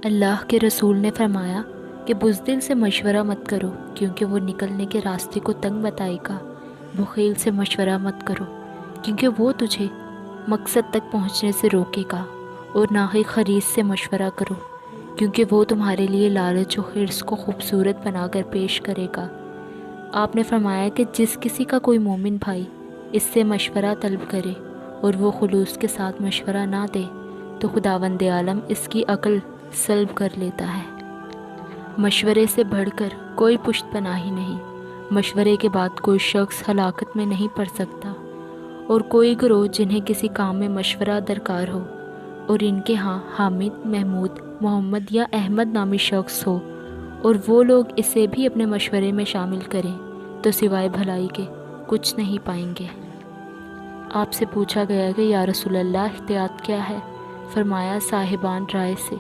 اللہ کے رسول نے فرمایا کہ بزدل سے مشورہ مت کرو کیونکہ وہ نکلنے کے راستے کو تنگ بتائے گا۔ بخیل سے مشورہ مت کرو کیونکہ وہ تجھے مقصد تک پہنچنے سے روکے گا، اور نہ ہی خریس سے مشورہ کرو کیونکہ وہ تمہارے لیے لالچ و حرص کو خوبصورت بنا کر پیش کرے گا۔ آپ نے فرمایا کہ جس کسی کا کوئی مومن بھائی اس سے مشورہ طلب کرے اور وہ خلوص کے ساتھ مشورہ نہ دے تو خداوند عالم اس کی عقل سلب کر لیتا ہے۔ مشورے سے بڑھ کر کوئی پشت پناہی نہیں۔ مشورے کے بعد کوئی شخص ہلاکت میں نہیں پڑ سکتا، اور کوئی گروہ جنہیں کسی کام میں مشورہ درکار ہو اور ان کے ہاں حامد، محمود، محمد یا احمد نامی شخص ہو اور وہ لوگ اسے بھی اپنے مشورے میں شامل کریں تو سوائے بھلائی کے کچھ نہیں پائیں گے۔ آپ سے پوچھا گیا کہ یا رسول اللہ احتیاط کیا ہے؟ فرمایا صاحبان رائے سے۔